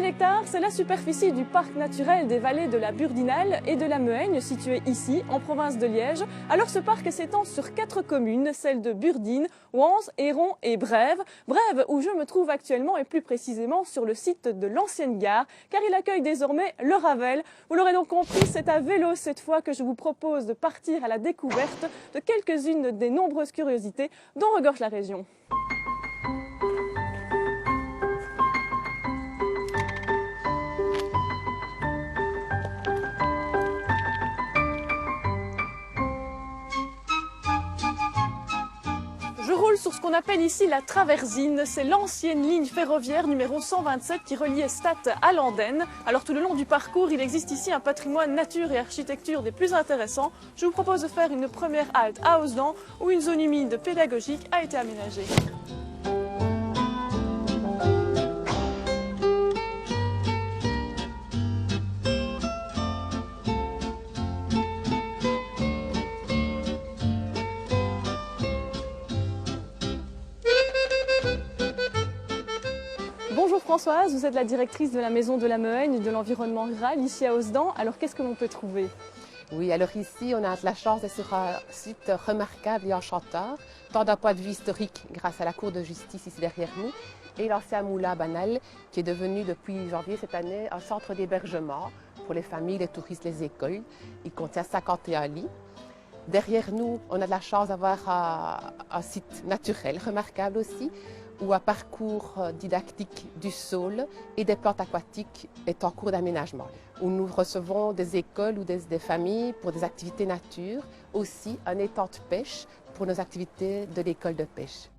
hectares, c'est la superficie du parc naturel des vallées de la Burdinale et de la Mehaigne, situé ici, en province de Liège. Alors ce parc s'étend sur 4 communes, celles de Burdine, Wans, Héron et Brève. Brève, où je me trouve actuellement, et plus précisément sur le site de l'ancienne gare, car il accueille désormais le Ravel. Vous l'aurez donc compris, c'est à vélo cette fois que je vous propose de partir à la découverte de quelques-unes des nombreuses curiosités dont regorge la région. Je roule sur ce qu'on appelle ici la Traversine. C'est l'ancienne ligne ferroviaire numéro 127 qui reliait Stade à Landenne. Alors tout le long du parcours, il existe ici un patrimoine nature et architecture des plus intéressants. Je vous propose de faire une première halte à Osdan où une zone humide pédagogique a été aménagée. Bonjour Françoise, vous êtes la directrice de la Maison de la Mehaigne et de l'environnement rural ici à Osdan. Alors qu'est-ce que l'on peut trouver? Oui, alors ici, on a la chance d'être sur un site remarquable et enchanteur, tant d'un point de vue historique grâce à la cour de justice ici derrière nous, et l'ancien moulin banal qui est devenu depuis janvier cette année un centre d'hébergement pour les familles, les touristes, les écoles. Il contient 51 lits. Derrière nous, on a de la chance d'avoir un site naturel remarquable aussi, où un parcours didactique du saule et des plantes aquatiques est en cours d'aménagement, où nous recevons des écoles ou des familles pour des activités nature, aussi un étang de pêche pour nos activités de l'école de pêche.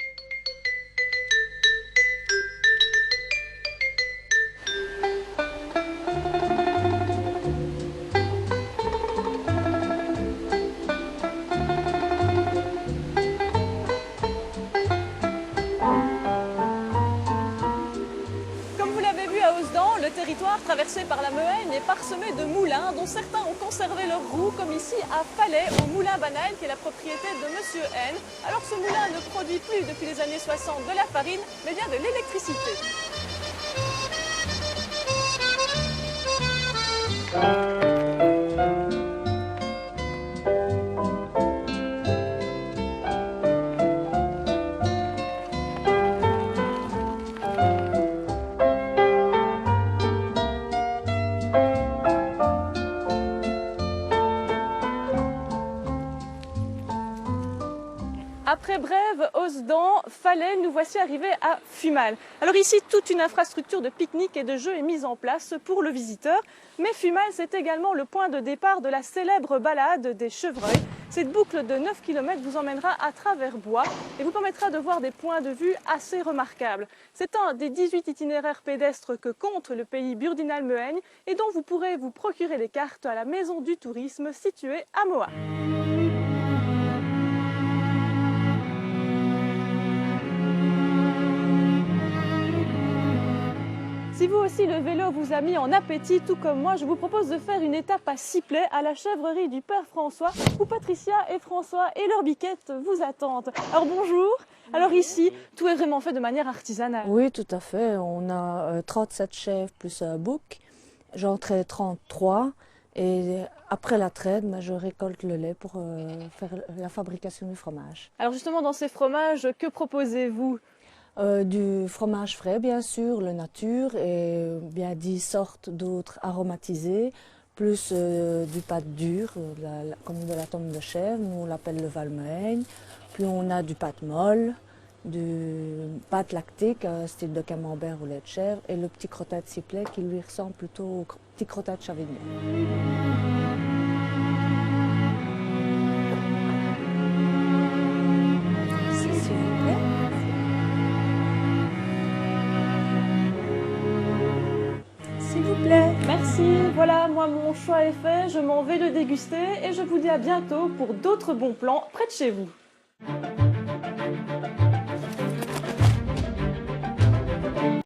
Le territoire traversé par la Mehaigne est parsemé de moulins dont certains ont conservé leurs roues, comme ici à Falais, au moulin banal qui est la propriété de Monsieur N. Alors ce moulin ne produit plus depuis les années 60 de la farine, mais bien de l'électricité. Après Brève, Osdan, Falais, nous voici arrivés à Fumal. Alors ici, toute une infrastructure de pique-nique et de jeux est mise en place pour le visiteur. Mais Fumal, c'est également le point de départ de la célèbre balade des chevreuils. Cette boucle de 9 km vous emmènera à travers bois et vous permettra de voir des points de vue assez remarquables. C'est un des 18 itinéraires pédestres que compte le pays Burdinale-Mehaigne et dont vous pourrez vous procurer les cartes à la Maison du Tourisme située à Mohat. Si vous aussi le vélo vous a mis en appétit, tout comme moi, je vous propose de faire une étape à Sipley, à la chèvrerie du Père François, où Patricia et François et leur biquette vous attendent. Alors bonjour. Alors ici, tout est vraiment fait de manière artisanale. Oui, tout à fait. On a 37 chèvres plus un bouc. J'en traite 33. Et après la traite, je récolte le lait pour faire la fabrication du fromage. Alors justement, dans ces fromages, que proposez-vous ? Du fromage frais, bien sûr, le nature, et bien 10 sortes d'autres aromatisés, plus du pâte dur, comme de la tombe de chèvre, nous on l'appelle le Val-Mehaigne. Puis on a du pâte molle, du pâte lactique, style de camembert ou lait de chèvre, et le petit crottat de Sipley qui lui ressemble plutôt au petit crottat de Chavignon. Merci, voilà, moi mon choix est fait, je m'en vais le déguster et je vous dis à bientôt pour d'autres bons plans près de chez vous.